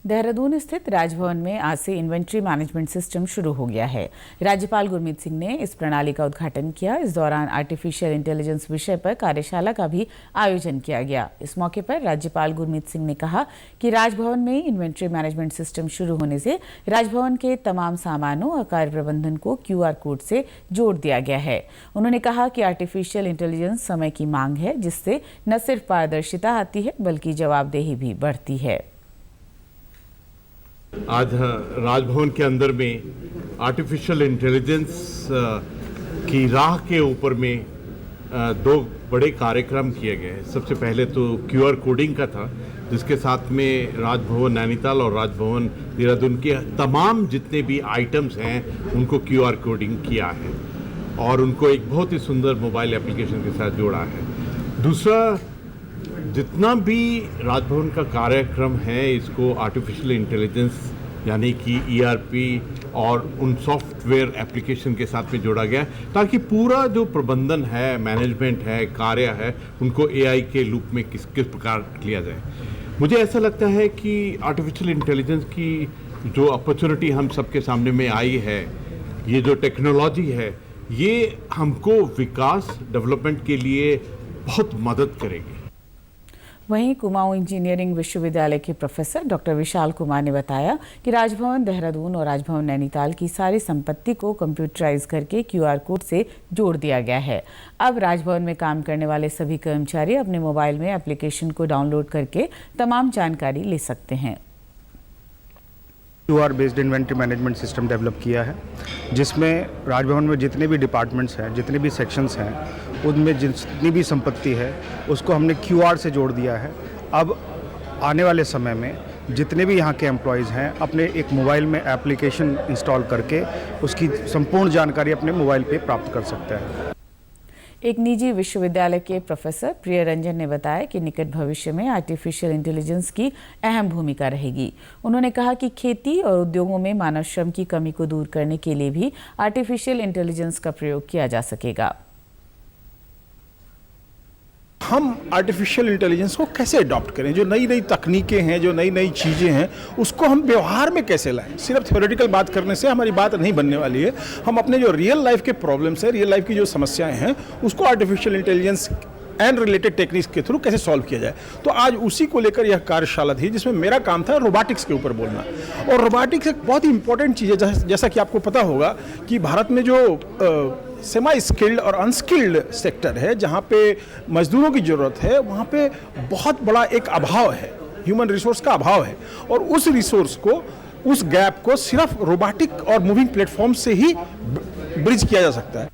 देहरादून स्थित राजभवन में आज से इन्वेंट्री मैनेजमेंट सिस्टम शुरू हो गया है। राज्यपाल गुरमीत सिंह ने इस प्रणाली का उद्घाटन किया। इस दौरान आर्टिफिशियल इंटेलिजेंस विषय पर कार्यशाला का भी आयोजन किया गया। इस मौके पर राज्यपाल गुरमीत सिंह ने कहा कि राजभवन में इन्वेंट्री मैनेजमेंट सिस्टम शुरू होने से राजभवन के तमाम सामानों और कार्य प्रबंधन को QR कोड से जोड़ दिया गया है। उन्होंने कहा कि आर्टिफिशियल इंटेलिजेंस समय की मांग है, जिससे न सिर्फ पारदर्शिता आती है बल्कि जवाबदेही भी बढ़ती है। आज राजभवन के अंदर में आर्टिफिशियल इंटेलिजेंस की राह के ऊपर में दो बड़े कार्यक्रम किए गए। सबसे पहले तो QR कोडिंग का था, जिसके साथ में राजभवन नैनीताल और राजभवन देहरादून के तमाम जितने भी आइटम्स हैं उनको QR कोडिंग किया है और उनको एक बहुत ही सुंदर मोबाइल एप्लीकेशन के साथ जोड़ा है। दूसरा, जितना भी राजभवन का कार्यक्रम है इसको आर्टिफिशियल इंटेलिजेंस यानी कि ERP और उन सॉफ्टवेयर एप्लीकेशन के साथ में जोड़ा गया है, ताकि पूरा जो प्रबंधन है, मैनेजमेंट है, कार्य है, उनको AI के लूप में किस प्रकार लिया जाए। मुझे ऐसा लगता है कि आर्टिफिशियल इंटेलिजेंस की जो अपॉर्चुनिटी हम सबके सामने में आई है, ये जो टेक्नोलॉजी है, ये हमको विकास डेवलपमेंट के लिए बहुत मदद करेगी। वहीं कुमाऊं इंजीनियरिंग विश्वविद्यालय के प्रोफेसर डॉक्टर विशाल कुमार ने बताया कि राजभवन देहरादून और राजभवन नैनीताल की सारी संपत्ति को कंप्यूटराइज करके QR कोड से जोड़ दिया गया है। अब राजभवन में काम करने वाले सभी कर्मचारी अपने मोबाइल में एप्लीकेशन को डाउनलोड करके तमाम जानकारी ले सकते हैं। QR based inventory management system develop किया है, जिसमें राजभवन में जितने भी डिपार्टमेंट्स हैं, जितने भी सेक्शंस हैं, उनमें जितनी भी संपत्ति है उसको हमने QR से जोड़ दिया है। अब आने वाले समय में जितने भी यहाँ के एम्प्लॉयज़ हैं अपने एक मोबाइल में एप्लीकेशन इंस्टॉल करके उसकी संपूर्ण जानकारी अपने मोबाइल पे प्राप्त कर सकते हैं। एक निजी विश्वविद्यालय के प्रोफेसर प्रिय रंजन ने बताया कि निकट भविष्य में आर्टिफिशियल इंटेलिजेंस की अहम भूमिका रहेगी। उन्होंने कहा कि खेती और उद्योगों में मानव श्रम की कमी को दूर करने के लिए भी आर्टिफिशियल इंटेलिजेंस का प्रयोग किया जा सकेगा। हम आर्टिफिशियल इंटेलिजेंस को कैसे अडॉप्ट करें, जो नई नई तकनीकें हैं, जो नई नई चीज़ें हैं, उसको हम व्यवहार में कैसे लाएं। सिर्फ थ्योरेटिकल बात करने से हमारी बात नहीं बनने वाली है। हम अपने जो रियल लाइफ के प्रॉब्लम्स हैं, रियल लाइफ की जो समस्याएं हैं, उसको artificial intelligence and related techniques के थ्रू कैसे सॉल्व किया जाए। तो आज उसी को लेकर यह कार्यशाला थी, जिसमें मेरा काम था रोबोटिक्स के ऊपर बोलना। और रोबोटिक्स एक बहुत ही इंपॉर्टेंट चीज़ है। जैसा कि आपको पता होगा कि भारत में जो सेमी स्किल्ड और अनस्किल्ड सेक्टर है, जहाँ पे मजदूरों की ज़रूरत है, वहाँ पे बहुत बड़ा एक अभाव है, ह्यूमन रिसोर्स का अभाव है। और उस रिसोर्स को, उस गैप को सिर्फ रोबोटिक और मूविंग प्लेटफॉर्म से ही ब्रिज किया जा सकता है।